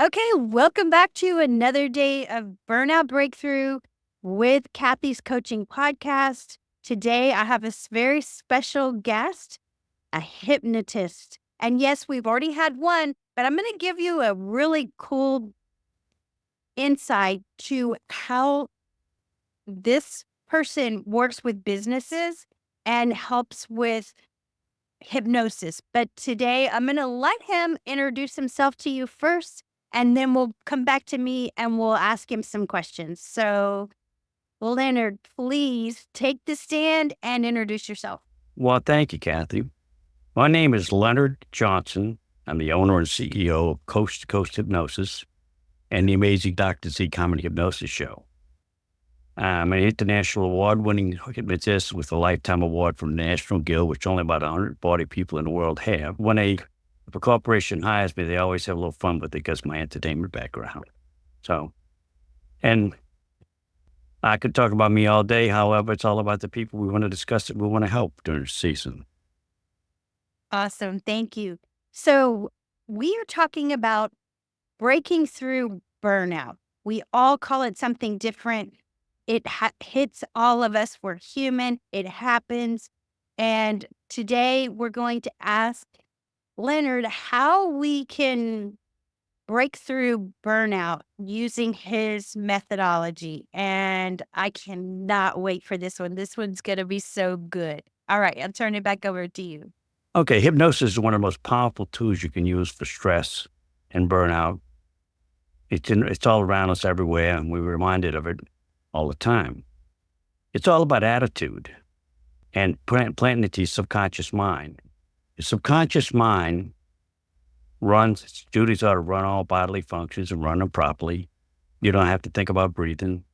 Okay, welcome back to another day of Burnout Breakthrough with Kathie's Coaching Podcast. Today, I have a very special guest, a hypnotist. And yes, we've already had one, but I'm going to give you a really cool insight to how this person works with businesses and helps with hypnosis. But today I'm going to let him introduce himself to you first, and then we'll come back to me and we'll ask him some questions. So, Leonard, please take the stand and introduce yourself. Well, thank you, Kathie. My name is Leonard Johnson. I'm the owner and CEO of Coast Hypnosis and the amazing Dr. Z Comedy Hypnosis Show. I'm an international award-winning hypnotist with a lifetime award from the National Guild, which only about 140 people in the world have. If a corporation hires me, they always have a little fun with it because of my entertainment background. And I could talk about me all day. However, it's all about the people we want to discuss it. We want to help during the season. Awesome. Thank you. So, we are talking about breaking through burnout. We all call it something different. It hits all of us. We're human. It happens. And today we're going to ask Leonard how we can break through burnout using his methodology. And I cannot wait for this one. This one's going to be so good. All right, I'll turn it back over to you. Okay, hypnosis is one of the most powerful tools you can use for stress and burnout. It's all around us everywhere, and we're reminded of it all the time. It's all about attitude and planting it to your subconscious mind. Your subconscious mind its duties are to run all bodily functions and run them properly. You don't have to think about breathing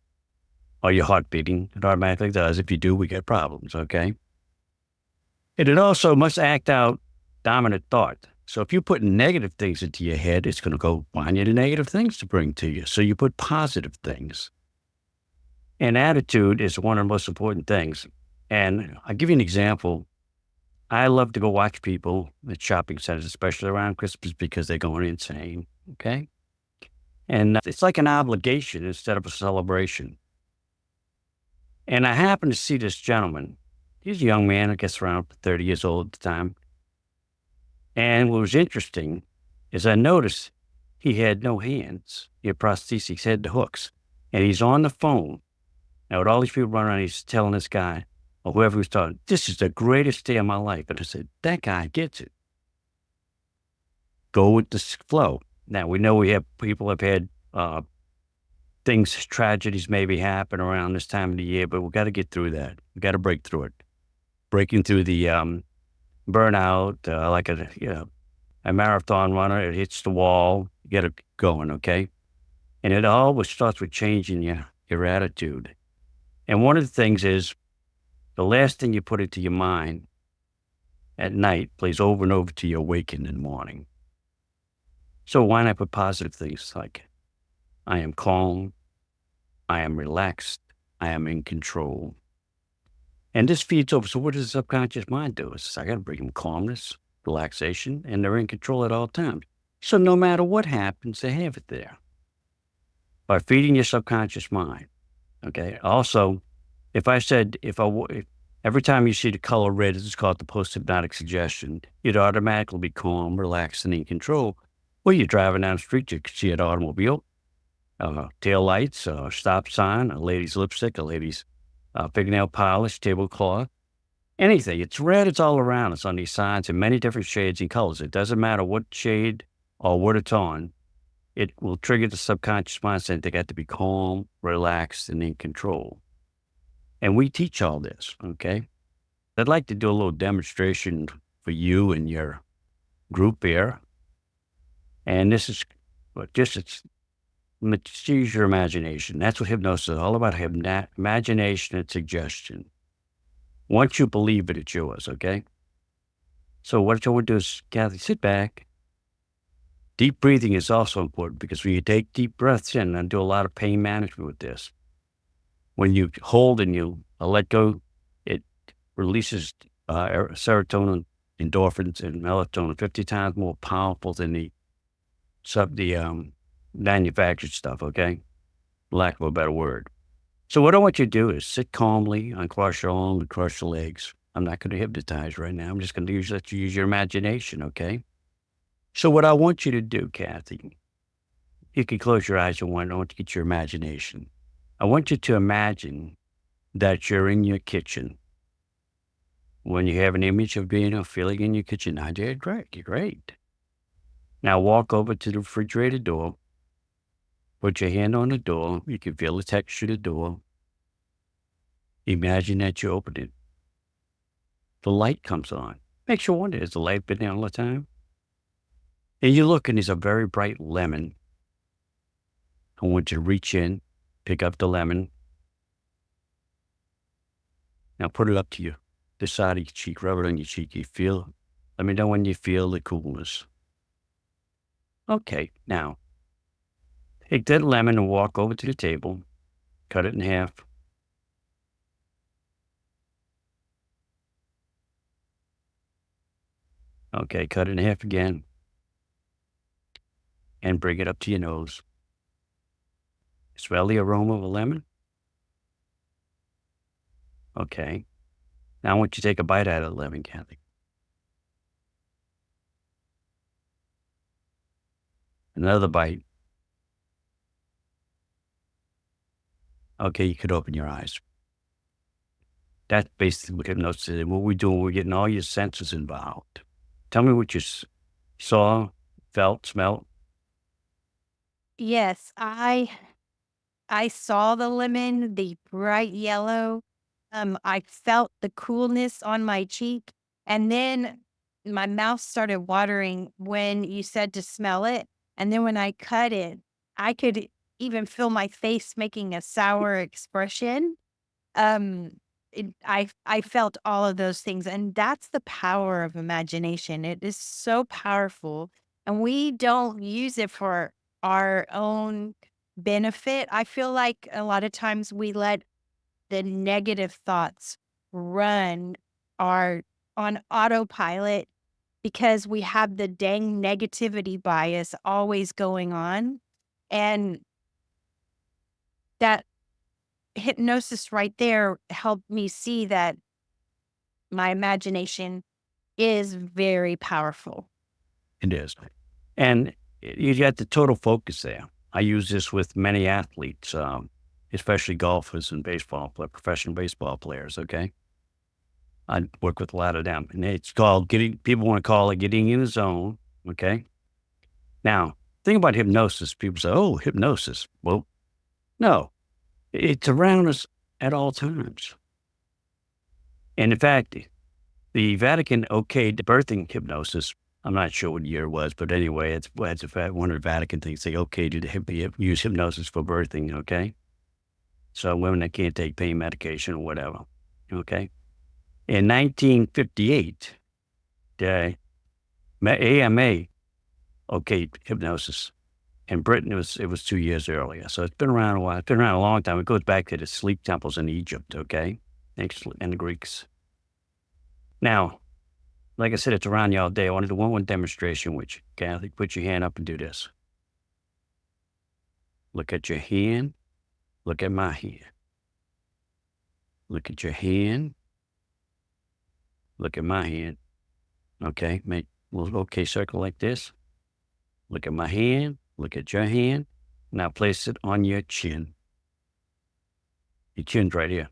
or your heart beating. It automatically does. If you do, we get problems, okay? And it also must act out dominant thought. So if you put negative things into your head, it's going to go find you the negative things to bring to you. So you put positive things. And attitude is one of the most important things. And I'll give you an example. I love to go watch people at shopping centers, especially around Christmas, because they're going insane, okay? And it's like an obligation instead of a celebration. And I happened to see this gentleman. He's a young man, I guess around 30 years old at the time. And what was interesting is I noticed he had no hands. He had prostheses, he had the hooks. And he's on the phone. Now, with all these people running around, he's telling this guy, or whoever he was talking, this is the greatest day of my life. And I said, that guy gets it. Go with the flow. Now, we know people have had tragedies maybe happen around this time of the year, but we got to get through that. We got to break through it. Breaking through the burnout, like a marathon runner, it hits the wall, you get it going, okay? And it always starts with changing your attitude. And one of the things is, the last thing you put into your mind at night plays over and over till you awaken in the morning. So why not put positive things like, I am calm, I am relaxed, I am in control. And this feeds over. So what does the subconscious mind do? It's I got to bring them calmness, relaxation, and they're in control at all times. So no matter what happens, they have it there. By feeding your subconscious mind. Okay. Also, if every time you see the color red, it's called the post-hypnotic suggestion, you'd automatically be calm, relaxed, and in control. Well, you're driving down the street, you can see an automobile, tail lights, stop sign, a lady's lipstick, a lady's fingernail polish, tablecloth, anything. It's red, it's all around. It's on these signs in many different shades and colors. It doesn't matter what shade or what it's on. It will trigger the subconscious mind saying they got to be calm, relaxed, and in control. And we teach all this, okay? I'd like to do a little demonstration for you and your group here. And this is use your imagination. That's what hypnosis is all about, imagination and suggestion. Once you believe it, it's yours, okay? So what I want to do is, Kathie, sit back. Deep breathing is also important because when you take deep breaths in, and do a lot of pain management with this, when you hold and you let go, it releases serotonin, endorphins, and melatonin 50 times more powerful than the manufactured stuff, okay? Lack of a better word. So what I want you to do is sit calmly, uncross your arms, cross your legs. I'm not going to hypnotize right now. I'm just going to let you use your imagination, okay? So what I want you to do, Kathie, you can close your eyes if you want. I want you to get your imagination. I want you to imagine that you're in your kitchen. When you have an image of being a feeling in your kitchen, I did great, great. Now walk over to the refrigerator door. Put your hand on the door. You can feel the texture of the door. Imagine that you open it. The light comes on. Makes you wonder, has the light been there all the time? And you look and there's a very bright lemon. I want you to reach in, pick up the lemon. Now put it up to you, the side of your cheek, rub it on your cheek. You feel, let me know when you feel the coolness. Okay, now take that lemon and walk over to the table, cut it in half. Okay, cut it in half again. And bring it up to your nose. Smell the aroma of a lemon? Okay. Now I want you to take a bite out of the lemon, Kathie. Another bite. Okay, you could open your eyes. That's basically what hypnosis is. What we're doing, we're getting all your senses involved. Tell me what you saw, felt, smelled. Yes, I saw the lemon, the bright yellow. I felt the coolness on my cheek, and then my mouth started watering when you said to smell it. And then when I cut it, I could even feel my face making a sour expression. Um, I felt all of those things, and that's the power of imagination. It is so powerful, and we don't use it for our own benefit. I feel like a lot of times we let the negative thoughts run our on autopilot because we have the dang negativity bias always going on, and that hypnosis right there helped me see that my imagination is very powerful. It is. And you got the total focus there. I use this with many athletes, especially golfers and professional baseball players, okay? I work with a lot of them. And it's called people want to call it getting in the zone, okay? Now, think about hypnosis. People say, oh, hypnosis. Well, no, it's around us at all times. And in fact, the Vatican okayed birthing hypnosis. I'm not sure what year it was, but anyway, it's a fact. One of the Vatican things they okayed to use hypnosis for birthing. Okay, so women that can't take pain medication or whatever. Okay, in 1958, the AMA okayed hypnosis. In Britain, it was 2 years earlier. So it's been around a while. It's been around a long time. It goes back to the sleep temples in Egypt. Okay, and the Greeks. Now, like I said, it's around you all day. I want to do one demonstration with you. Kathie, put your hand up and do this. Look at your hand. Look at my hand. Look at your hand. Look at my hand. Okay, make a little okay circle like this. Look at my hand. Look at your hand. Now place it on your chin. Your chin's right here.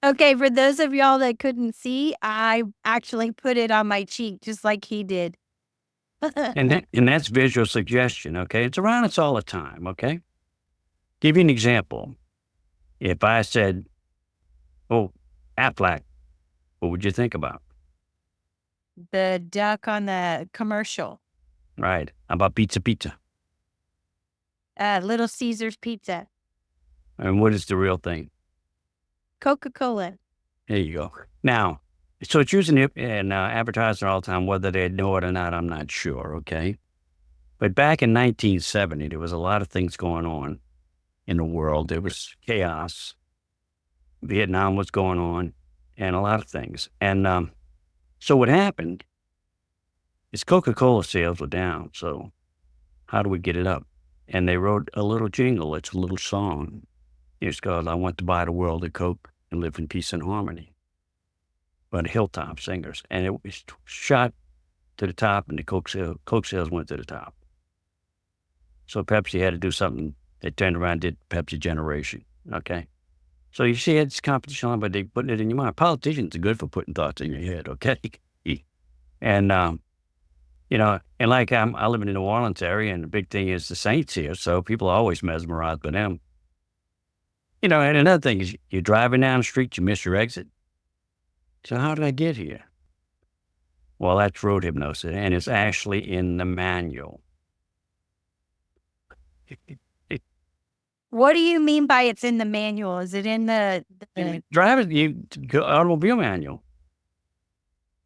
Okay, for those of y'all that couldn't see, I actually put it on my cheek just like he did. And that's visual suggestion, okay? It's around us all the time, okay? Give you an example. If I said, oh, Aflac, what would you think about? The duck on the commercial, Right. How about pizza? Little Caesar's Pizza, And what is the real thing? Coca-Cola. There you go. Now, so it's using it and advertising all the time, whether they know it or not, I'm not sure, okay? But back in 1970, there was a lot of things going on in the world. There was chaos. Vietnam was going on and a lot of things. And so what happened is Coca-Cola sales were down. So how do we get it up? and they wrote a little jingle. It's a little song. It's called "I Want to Buy the World a Coke and Live in Peace and Harmony" by the Hilltop Singers, and it was shot to the top, and the Coke sales went to the top. So Pepsi had to do something. They turned around and did Pepsi Generation, okay? So you see it's competition on, but they putting it in your mind. Politicians are good for putting thoughts in your head, okay? And, and like I live in the New Orleans area, and the big thing is the Saints here, so people are always mesmerized by them. And another thing is you're driving down the street, you miss your exit. So how did I get here? Well, that's road hypnosis, and it's actually in the manual. What do you mean by it's in the manual? Is it in the Automobile manual.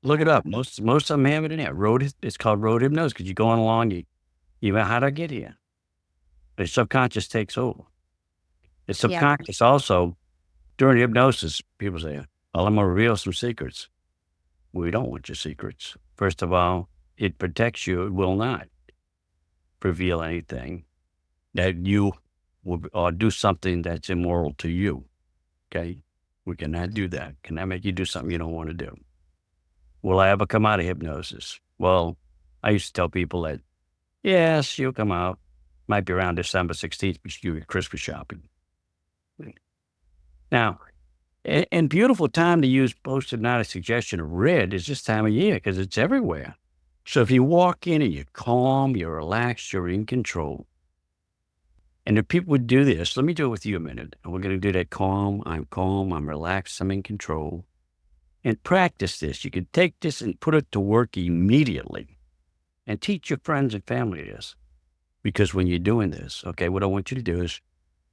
Look it up. Most of them have it in there. It's called road hypnosis because you're going along. How did I get here? The subconscious takes over. The subconscious also, during hypnosis, people say, well, I'm going to reveal some secrets. We don't want your secrets. First of all, it protects you. It will not reveal anything that you will, or do something that's immoral to you. Okay? We cannot do that. Cannot make you do something you don't want to do. Will I ever come out of hypnosis? Well, I used to tell people that, yes, you'll come out. Might be around December 16th, because you get Christmas shopping. Now, and beautiful time to use post-hypnotic suggestion of red is this time of year because it's everywhere. So if you walk in and you're calm, you're relaxed, you're in control. And if people would do this, let me do it with you a minute. And we're going to do that calm, I'm relaxed, I'm in control. And practice this. You can take this and put it to work immediately and teach your friends and family this. Because when you're doing this, okay, what I want you to do is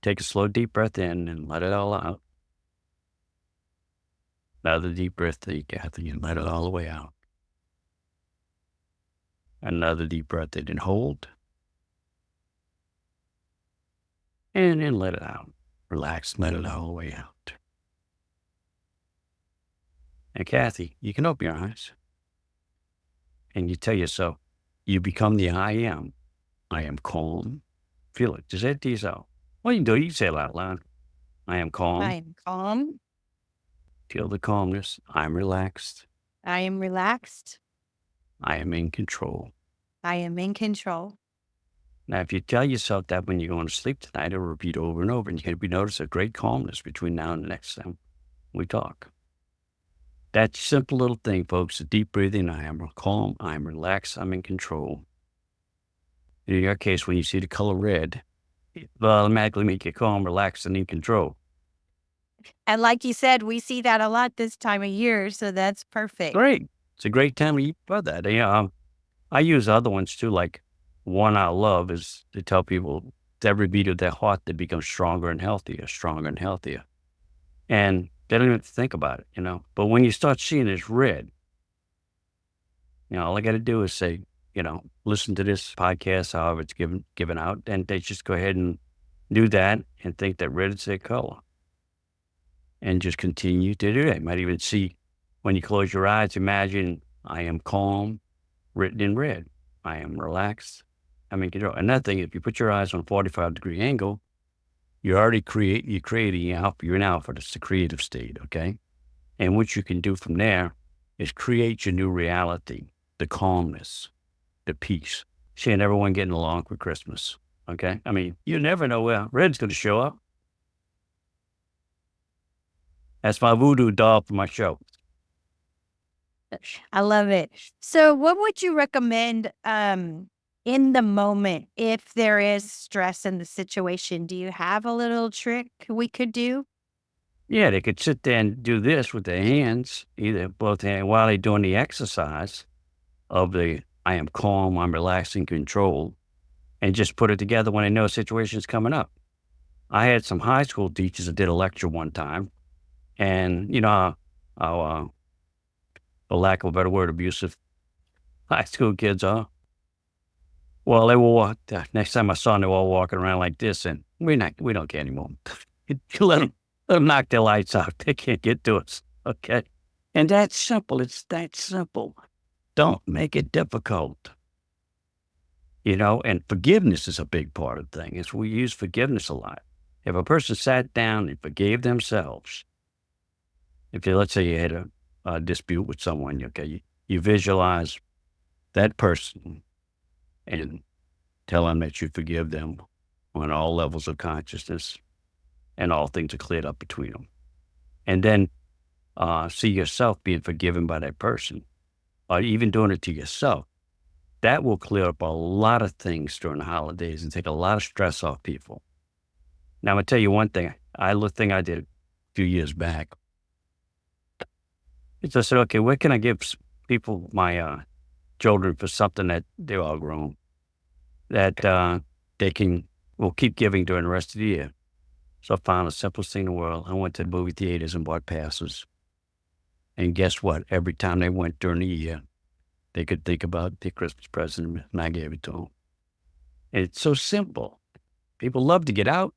take a slow, deep breath in and let it all out. Another deep breath in, Kathie, and let it all the way out. Another deep breath in and hold. And then let it out. Relax, let it all the way out. And Kathie, you can open your eyes. And you tell yourself, you become the I am. I am calm. Feel it. Just say it to yourself. What you can do, you can say it out loud. I am calm. I am calm. Feel the calmness. I'm relaxed. I am relaxed. I am in control. I am in control. Now, if you tell yourself that when you're going to sleep tonight, it'll repeat over and over, and you notice a great calmness between now and the next time we talk. That simple little thing, folks, a deep breathing. I am calm. I'm relaxed. I'm in control. In your case, when you see the color red, it will automatically make you calm, relaxed, and in control. And like you said, we see that a lot this time of year, so that's perfect. Great. It's a great time to eat for that. I use other ones too, like one I love is to tell people with every beat of their heart, they become stronger and healthier. And they don't even have to think about it, But when you start seeing it's red, all I got to do is say, listen to this podcast, however it's given out, and they just go ahead and do that and think that red is their color. And just continue to do that. You might even see, when you close your eyes, imagine I am calm, written in red. I am relaxed. I'm in control. Another thing, if you put your eyes on a 45-degree angle, you're already creating alpha. You're in alpha. That's the creative state, okay? And what you can do from there is create your new reality, the calmness, the peace. Seeing everyone getting along for Christmas, okay? You never know where red's going to show up. That's my voodoo doll for my show. I love it. So what would you recommend in the moment if there is stress in the situation? Do you have a little trick we could do? Yeah, they could sit there and do this with their hands, either both hands, while they're doing the exercise of the I am calm, I'm relaxed, in control, and just put it together when they know a situation's coming up. I had some high school teachers that did a lecture one time, and how for lack of a better word, abusive high school kids are. Well, they were next time I saw them, they were all walking around like this, and we don't care anymore. Let them knock their lights out. They can't get to us, okay? And that's simple. It's that simple. Don't make it difficult. And forgiveness is a big part of the thing. Is we use forgiveness a lot. If a person sat down and forgave themselves, let's say you had a dispute with someone, okay, you visualize that person and tell them that you forgive them on all levels of consciousness and all things are cleared up between them. And then see yourself being forgiven by that person or even doing it to yourself. That will clear up a lot of things during the holidays and take a lot of stress off people. Now, I'm going to tell you one thing. Thing I did a few years back is I said, okay, what can I give people, my children, for something that they're all grown, that will keep giving during the rest of the year. So I found the simplest thing in the world. I went to the movie theaters and bought passes. And guess what? Every time they went during the year, they could think about their Christmas present, and I gave it to them. And it's so simple. People love to get out.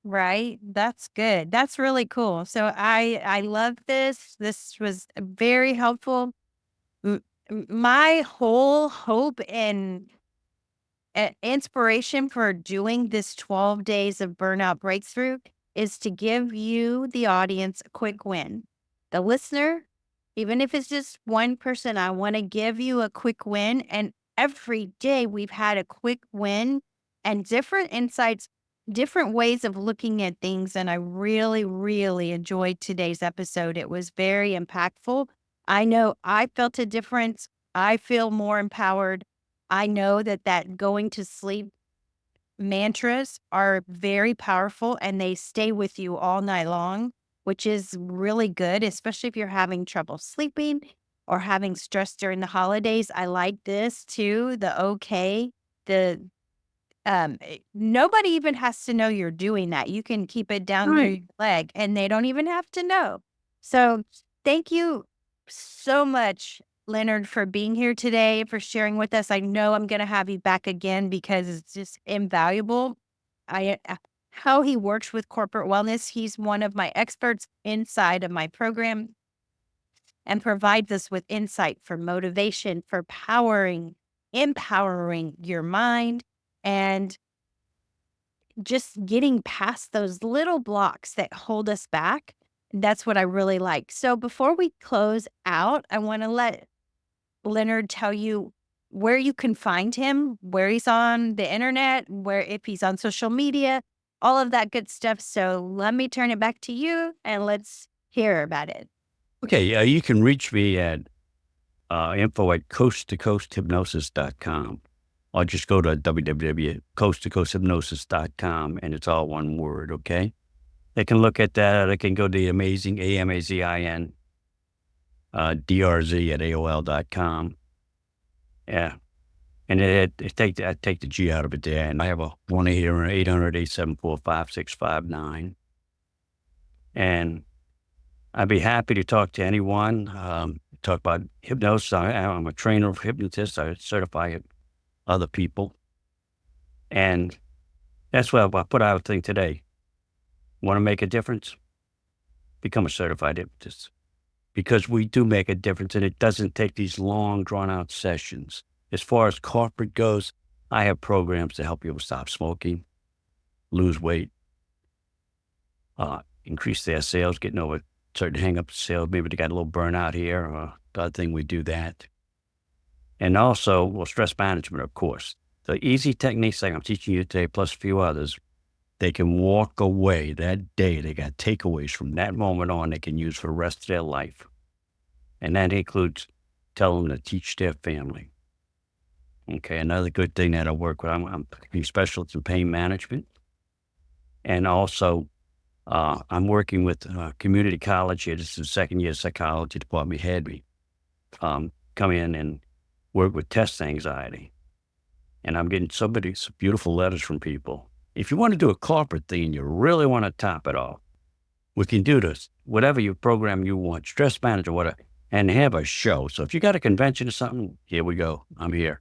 Right. That's good. That's really cool. So I love this. This was very helpful. My whole hope and inspiration for doing this 12 days of burnout breakthrough is to give you, the audience, a quick win. The listener, even if it's just one person, I want to give you a quick win. And every day we've had a quick win and different insights, different ways of looking at things. And I really, really enjoyed today's episode. It was very impactful. I know I felt a difference. I feel more empowered. I know that going to sleep mantras are very powerful and they stay with you all night long, which is really good, especially if you're having trouble sleeping or having stress during the holidays. I like this too. Nobody even has to know you're doing that. You can keep it down through Right. your leg and they don't even have to know. So thank you so much, Leonard, for being here today, for sharing with us. I know I'm going to have you back again because it's just invaluable. How he works with corporate wellness. He's one of my experts inside of my program and provides us with insight for motivation, for empowering your mind, and just getting past those little blocks that hold us back. That's what I really like. So before we close out, I want to let Leonard tell you where you can find him, where he's on the internet, where if he's on social media, all of that good stuff. So let me turn it back to you and let's hear about it. Okay, you can reach me at info@coasttocoasthypnosis.com. Or just go to www.coasttocoasthypnosis.com and it's all one word, okay? They can look at that. They can go to the amazing, AMAZIN, DRZ at AOL.com. Yeah. And I take the G out of it there. And I have a 1-800-874-5659. And I'd be happy to talk to anyone, talk about hypnosis. I'm a trainer of hypnotists. I certify other people. And that's what I put out a thing today. Want to make a difference? Become a certified hypnotist. Because we do make a difference and it doesn't take these long, drawn out sessions. As far as corporate goes, I have programs to help people stop smoking, lose weight, increase their sales, getting over certain hang-up sales. Maybe they got a little burnout here or the other thing, we do that. And also, stress management, of course. The easy techniques like I'm teaching you today, plus a few others, they can walk away that day. They got takeaways from that moment on they can use for the rest of their life. And that includes telling them to teach their family. Okay, another good thing that I work with, I'm a specialist in pain management. And also, I'm working with community college here. This is the second year psychology department had me come in and work with test anxiety. And I'm getting some beautiful letters from people. If you want to do a corporate thing and you really want to top it off, we can do this. Whatever your program you want, stress manager, whatever, and have a show. So if you got a convention or something, here we go. I'm here.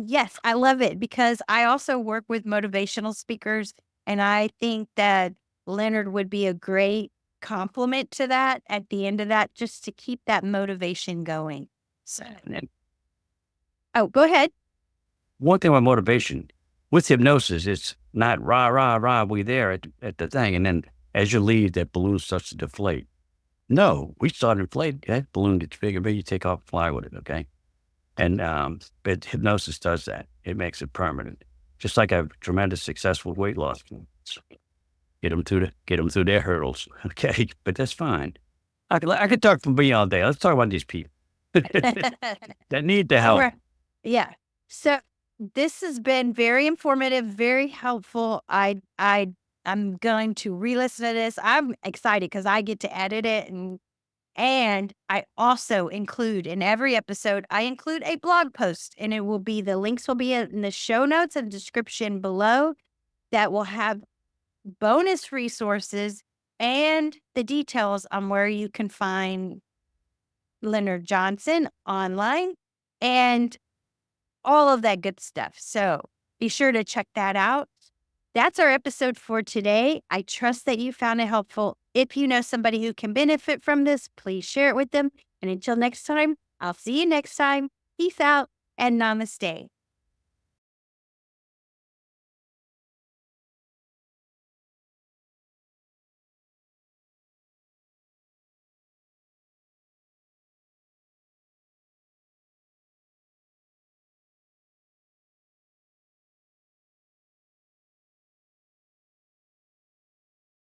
Yes, I love it because I also work with motivational speakers. And I think that Leonard would be a great complement to that at the end of that, just to keep that motivation going. So, And Oh, go ahead. One thing about motivation, with hypnosis, it's not rah, rah, rah, we there at the thing. And then as you leave, that balloon starts to deflate. No, we start inflating. That balloon gets bigger, bigger. You take off and fly with it, okay? And but hypnosis does that. It makes it permanent. Just like a tremendous successful weight loss. Get them through their hurdles, okay? But that's fine. I could talk for me all day. Let's talk about these people that need the All help. right. Yeah. So this has been very informative, very helpful. I'm going to re-listen to this. I'm excited because I get to edit it, and I also include in every episode, I include a blog post, and the links will be in the show notes and description below that will have bonus resources and the details on where you can find Leonard Johnson online and all of that good stuff. So be sure to check that out. That's our episode for today. I trust that you found it helpful. If you know somebody who can benefit from this, please share it with them. And until next time, I'll see you next time. Peace out and namaste.